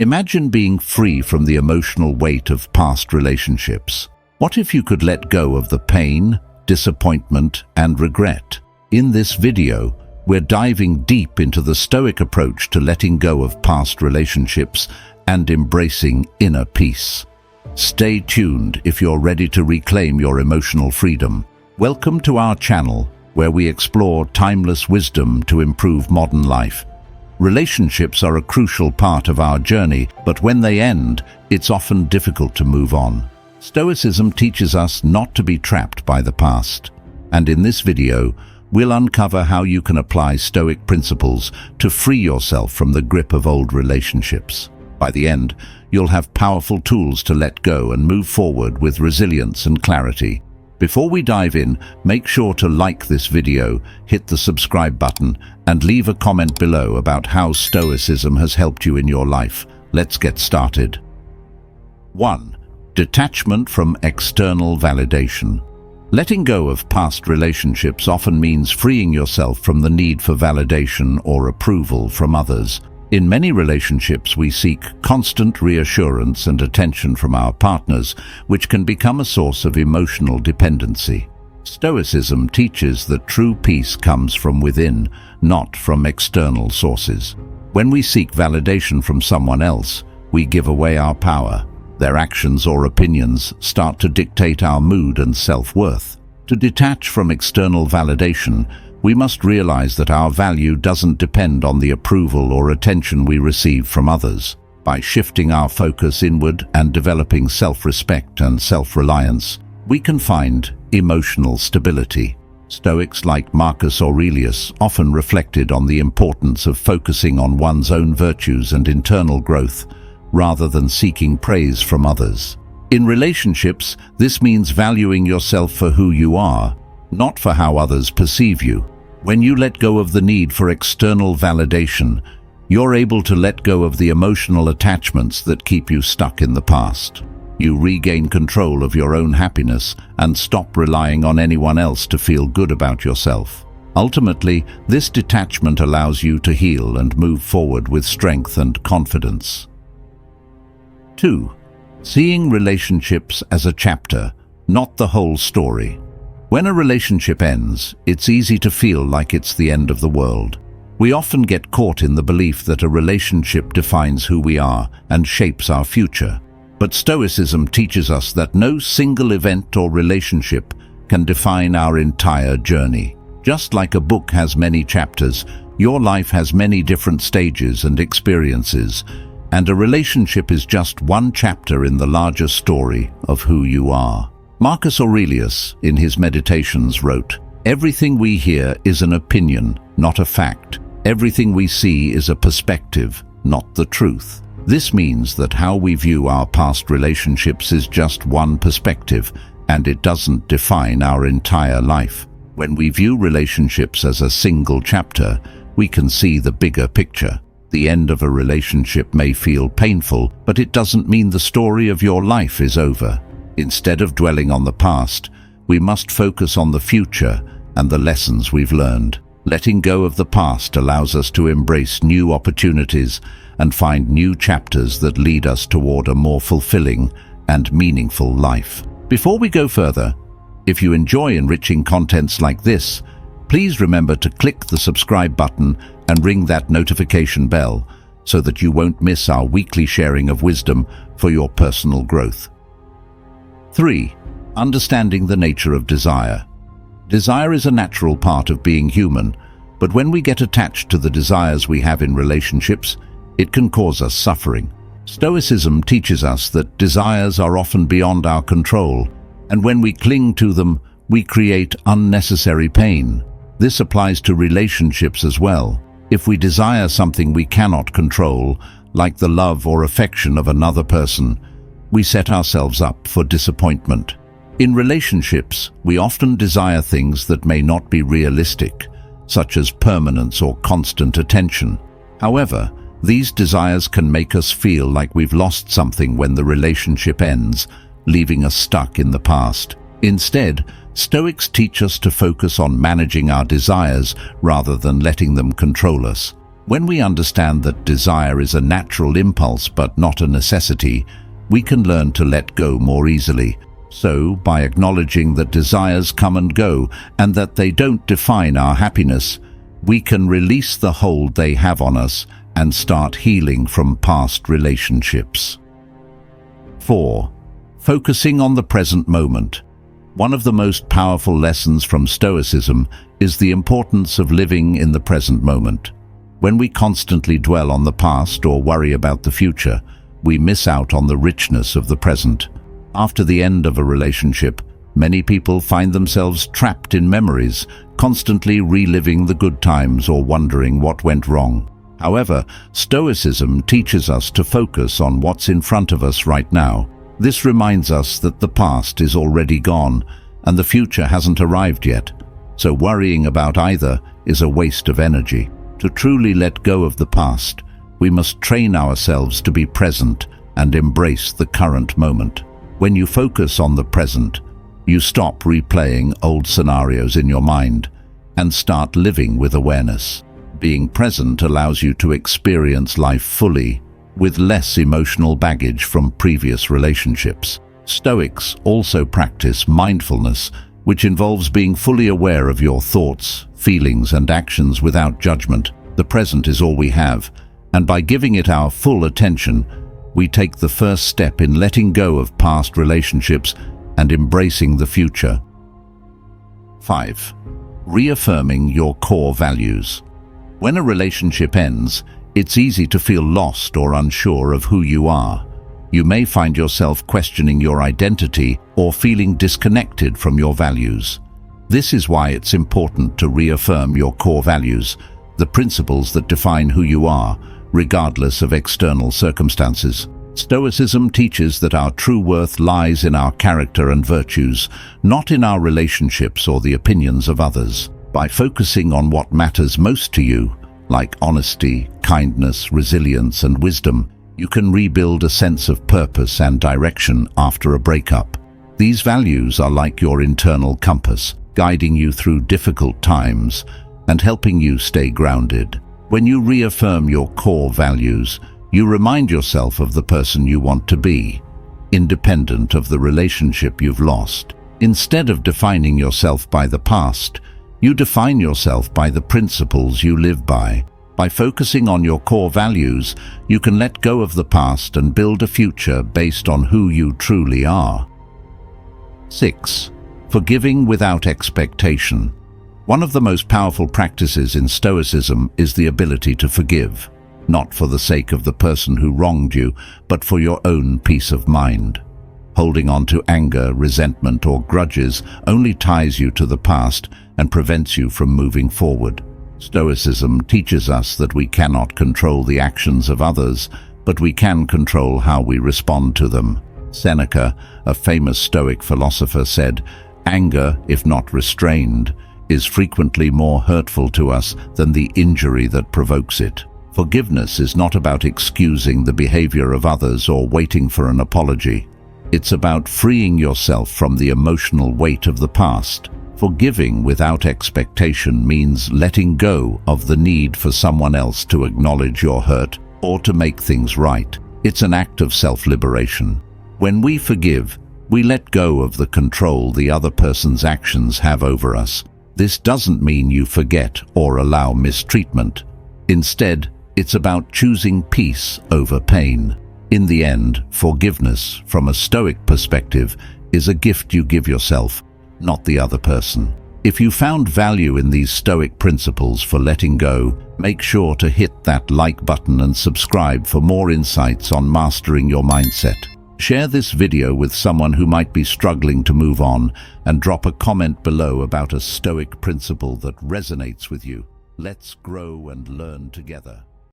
Imagine being free from the emotional weight of past relationships. What if you could let go of the pain, disappointment, and regret? In this video, we're diving deep into the Stoic approach to letting go of past relationships and embracing inner peace. Stay tuned if you're ready to reclaim your emotional freedom. Welcome to our channel, where we explore timeless wisdom to improve modern life. Relationships are a crucial part of our journey, but when they end, it's often difficult to move on. Stoicism teaches us not to be trapped by the past. And in this video, we'll uncover how you can apply Stoic principles to free yourself from the grip of old relationships. By the end, you'll have powerful tools to let go and move forward with resilience and clarity. Before we dive in, make sure to like this video, hit the subscribe button, and leave a comment below about how Stoicism has helped you in your life. Let's get started. 1. Detachment from external validation. Letting go of past relationships often means freeing yourself from the need for validation or approval from others. In many relationships, we seek constant reassurance and attention from our partners, which can become a source of emotional dependency. Stoicism teaches that true peace comes from within, not from external sources. When we seek validation from someone else, we give away our power. Their actions or opinions start to dictate our mood and self-worth. To detach from external validation, we must realize that our value doesn't depend on the approval or attention we receive from others. By shifting our focus inward and developing self-respect and self-reliance, we can find emotional stability. Stoics like Marcus Aurelius often reflected on the importance of focusing on one's own virtues and internal growth, rather than seeking praise from others. In relationships, this means valuing yourself for who you are, not for how others perceive you. When you let go of the need for external validation, you're able to let go of the emotional attachments that keep you stuck in the past. You regain control of your own happiness and stop relying on anyone else to feel good about yourself. Ultimately, this detachment allows you to heal and move forward with strength and confidence. 2. Seeing relationships as a chapter, not the whole story. When a relationship ends, it's easy to feel like it's the end of the world. We often get caught in the belief that a relationship defines who we are and shapes our future. But Stoicism teaches us that no single event or relationship can define our entire journey. Just like a book has many chapters, your life has many different stages and experiences, and a relationship is just one chapter in the larger story of who you are. Marcus Aurelius, in his Meditations, wrote, "Everything we hear is an opinion, not a fact. Everything we see is a perspective, not the truth." This means that how we view our past relationships is just one perspective, and it doesn't define our entire life. When we view relationships as a single chapter, we can see the bigger picture. The end of a relationship may feel painful, but it doesn't mean the story of your life is over. Instead of dwelling on the past, we must focus on the future and the lessons we've learned. Letting go of the past allows us to embrace new opportunities and find new chapters that lead us toward a more fulfilling and meaningful life. Before we go further, if you enjoy enriching contents like this, please remember to click the subscribe button and ring that notification bell so that you won't miss our weekly sharing of wisdom for your personal growth. 3. Understanding the nature of desire. Desire is a natural part of being human, but when we get attached to the desires we have in relationships, it can cause us suffering. Stoicism teaches us that desires are often beyond our control, and when we cling to them, we create unnecessary pain. This applies to relationships as well. If we desire something we cannot control, like the love or affection of another person, we set ourselves up for disappointment. In relationships, we often desire things that may not be realistic, such as permanence or constant attention. However, these desires can make us feel like we've lost something when the relationship ends, leaving us stuck in the past. Instead, Stoics teach us to focus on managing our desires rather than letting them control us. When we understand that desire is a natural impulse but not a necessity, we can learn to let go more easily. So, by acknowledging that desires come and go and that they don't define our happiness, we can release the hold they have on us and start healing from past relationships. 4. Focusing on the present moment. One of the most powerful lessons from Stoicism is the importance of living in the present moment. When we constantly dwell on the past or worry about the future, we miss out on the richness of the present. After the end of a relationship, many people find themselves trapped in memories, constantly reliving the good times or wondering what went wrong. However, Stoicism teaches us to focus on what's in front of us right now. This reminds us that the past is already gone and the future hasn't arrived yet, so worrying about either is a waste of energy. To truly let go of the past, we must train ourselves to be present and embrace the current moment. When you focus on the present, you stop replaying old scenarios in your mind and start living with awareness. Being present allows you to experience life fully, with less emotional baggage from previous relationships. Stoics also practice mindfulness, which involves being fully aware of your thoughts, feelings, and actions without judgment. The present is all we have, and by giving it our full attention, we take the first step in letting go of past relationships and embracing the future. 5. Reaffirming your core values. When a relationship ends, it's easy to feel lost or unsure of who you are. You may find yourself questioning your identity or feeling disconnected from your values. This is why it's important to reaffirm your core values, the principles that define who you are, regardless of external circumstances. Stoicism teaches that our true worth lies in our character and virtues, not in our relationships or the opinions of others. By focusing on what matters most to you, like honesty, kindness, resilience, and wisdom, you can rebuild a sense of purpose and direction after a breakup. These values are like your internal compass, guiding you through difficult times and helping you stay grounded. When you reaffirm your core values, you remind yourself of the person you want to be, independent of the relationship you've lost. Instead of defining yourself by the past, you define yourself by the principles you live by. By focusing on your core values, you can let go of the past and build a future based on who you truly are. 6. Forgiving without expectation. One of the most powerful practices in Stoicism is the ability to forgive, not for the sake of the person who wronged you, but for your own peace of mind. Holding on to anger, resentment, or grudges only ties you to the past and prevents you from moving forward. Stoicism teaches us that we cannot control the actions of others, but we can control how we respond to them. Seneca, a famous Stoic philosopher, said, "Anger, if not restrained, is frequently more hurtful to us than the injury that provokes it." Forgiveness is not about excusing the behavior of others or waiting for an apology. It's about freeing yourself from the emotional weight of the past. Forgiving without expectation means letting go of the need for someone else to acknowledge your hurt or to make things right. It's an act of self-liberation. When we forgive, we let go of the control the other person's actions have over us. This doesn't mean you forget or allow mistreatment. Instead, it's about choosing peace over pain. In the end, forgiveness, from a Stoic perspective, is a gift you give yourself, not the other person. If you found value in these Stoic principles for letting go, make sure to hit that like button and subscribe for more insights on mastering your mindset. Share this video with someone who might be struggling to move on, and drop a comment below about a Stoic principle that resonates with you. Let's grow and learn together.